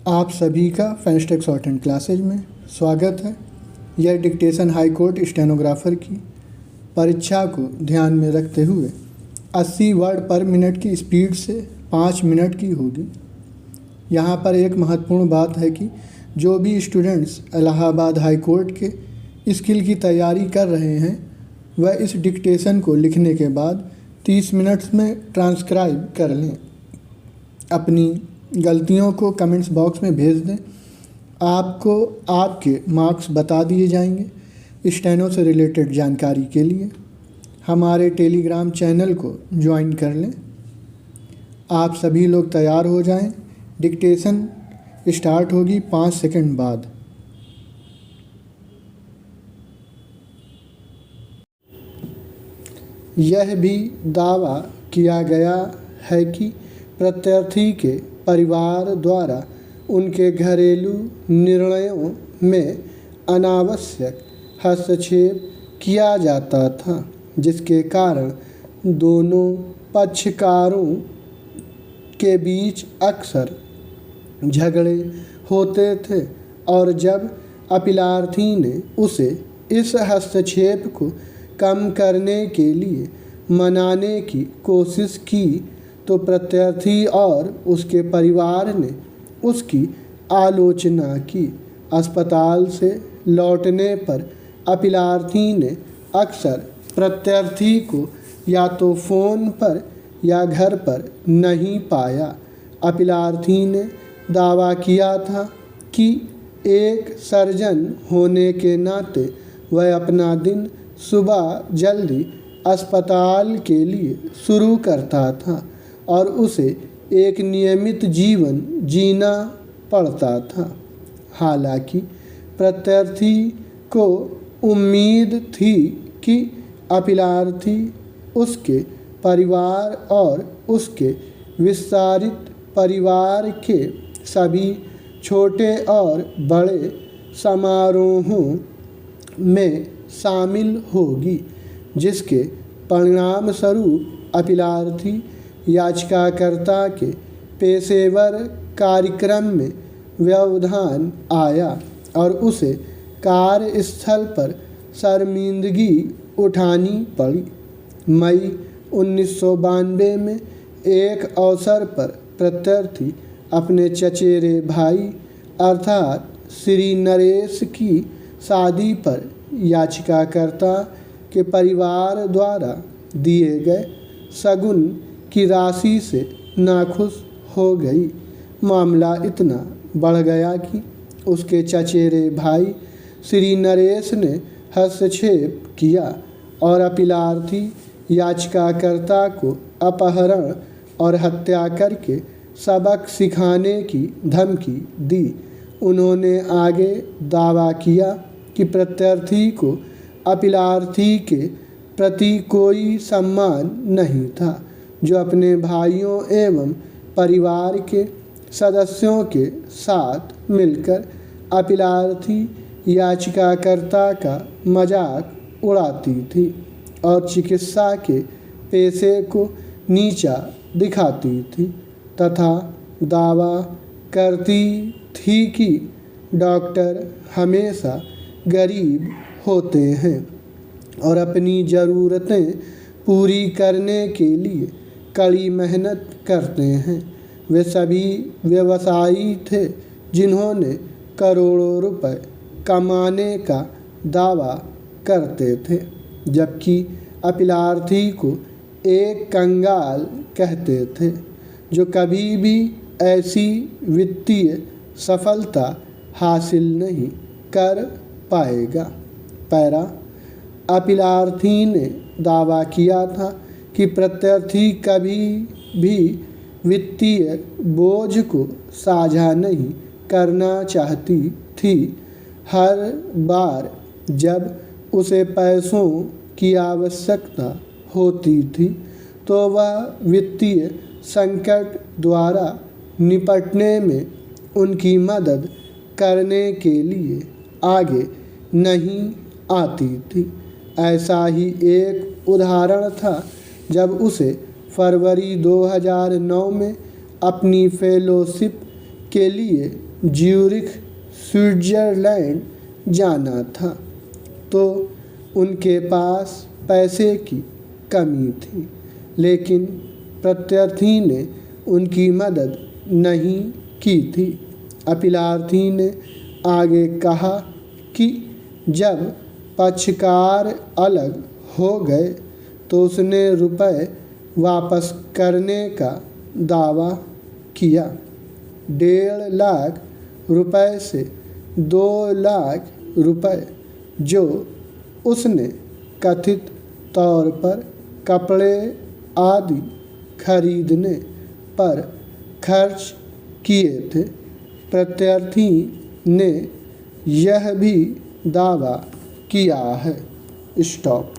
आप सभी का फेंस्टेक शॉर्ट हैंड क्लासेज में स्वागत है। यह डिक्टेशन हाई कोर्ट स्टेनोग्राफर की परीक्षा को ध्यान में रखते हुए 80 वर्ड पर मिनट की स्पीड से 5 मिनट की होगी। यहाँ पर एक महत्वपूर्ण बात है कि जो भी स्टूडेंट्स इलाहाबाद हाई कोर्ट के स्किल की तैयारी कर रहे हैं वह इस डिक्टेशन को लिखने के बाद 30 मिनट्स में ट्रांसक्राइब कर लें। अपनी गलतियों को कमेंट्स बॉक्स में भेज दें। आपको आपके मार्क्स बता दिए जाएंगे। स्टेनो से रिलेटेड जानकारी के लिए हमारे टेलीग्राम चैनल को ज्वाइन कर लें। आप सभी लोग तैयार हो जाएं। डिक्टेशन स्टार्ट होगी 5 सेकंड बाद। यह भी दावा किया गया है कि प्रत्यार्थी के परिवार द्वारा उनके घरेलू निर्णयों में अनावश्यक हस्तक्षेप किया जाता था, जिसके कारण दोनों पक्षकारों के बीच अक्सर झगड़े होते थे और जब अपीलार्थी ने उसे इस हस्तक्षेप को कम करने के लिए मनाने की कोशिश की तो प्रत्यार्थी और उसके परिवार ने उसकी आलोचना की। अस्पताल से लौटने पर अपीलार्थी ने अक्सर प्रत्यार्थी को या तो फ़ोन पर या घर पर नहीं पाया। अपीलार्थी ने दावा किया था कि एक सर्जन होने के नाते वह अपना दिन सुबह जल्दी अस्पताल के लिए शुरू करता था और उसे एक नियमित जीवन जीना पड़ता था। हालांकि प्रत्यार्थी को उम्मीद थी कि अपीलार्थी उसके परिवार और उसके विस्तारित परिवार के सभी छोटे और बड़े समारोहों में शामिल होगी, जिसके परिणामस्वरूप अपीलार्थी याचिकाकर्ता के पेशेवर कार्यक्रम में व्यवधान आया और उसे कार्यस्थल पर शर्मिंदगी उठानी पड़ी। मई 1992 में एक अवसर पर प्रत्यार्थी अपने चचेरे भाई अर्थात श्री नरेश की शादी पर याचिकाकर्ता के परिवार द्वारा दिए गए शगुन की राशि से नाखुश हो गई। मामला इतना बढ़ गया कि उसके चचेरे भाई श्री नरेश ने हस्तक्षेप किया और अपीलार्थी याचिकाकर्ता को अपहरण और हत्या करके सबक सिखाने की धमकी दी। उन्होंने आगे दावा किया कि प्रत्यार्थी को अपीलार्थी के प्रति कोई सम्मान नहीं था, जो अपने भाइयों एवं परिवार के सदस्यों के साथ मिलकर अपीलार्थी याचिकाकर्ता का मजाक उड़ाती थी और चिकित्सा के पेशे को नीचा दिखाती थी तथा दावा करती थी कि डॉक्टर हमेशा गरीब होते हैं और अपनी ज़रूरतें पूरी करने के लिए कड़ी मेहनत करते हैं। वे सभी व्यवसायी थे जिन्होंने करोड़ों रुपए कमाने का दावा करते थे, जबकि अपीलार्थी को एक कंगाल कहते थे जो कभी भी ऐसी वित्तीय सफलता हासिल नहीं कर पाएगा। पैरा अपीलार्थी ने दावा किया था कि प्रत्यार्थी कभी भी वित्तीय बोझ को साझा नहीं करना चाहती थी। हर बार जब उसे पैसों की आवश्यकता होती थी तो वह वित्तीय संकट द्वारा निपटने में उनकी मदद करने के लिए आगे नहीं आती थी। ऐसा ही एक उदाहरण था जब उसे फरवरी 2009 में अपनी फेलोशिप के लिए ज्यूरिख स्विट्ज़रलैंड जाना था, तो उनके पास पैसे की कमी थी, लेकिन प्रत्यार्थी ने उनकी मदद नहीं की थी। अपीलार्थी ने आगे कहा कि जब पक्षकार अलग हो गए तो उसने रुपए वापस करने का दावा किया। 1.5 लाख रुपए से 2 लाख रुपए जो उसने कथित तौर पर कपड़े आदि खरीदने पर खर्च किए थे। प्रत्यार्थी ने यह भी दावा किया है। स्टॉप।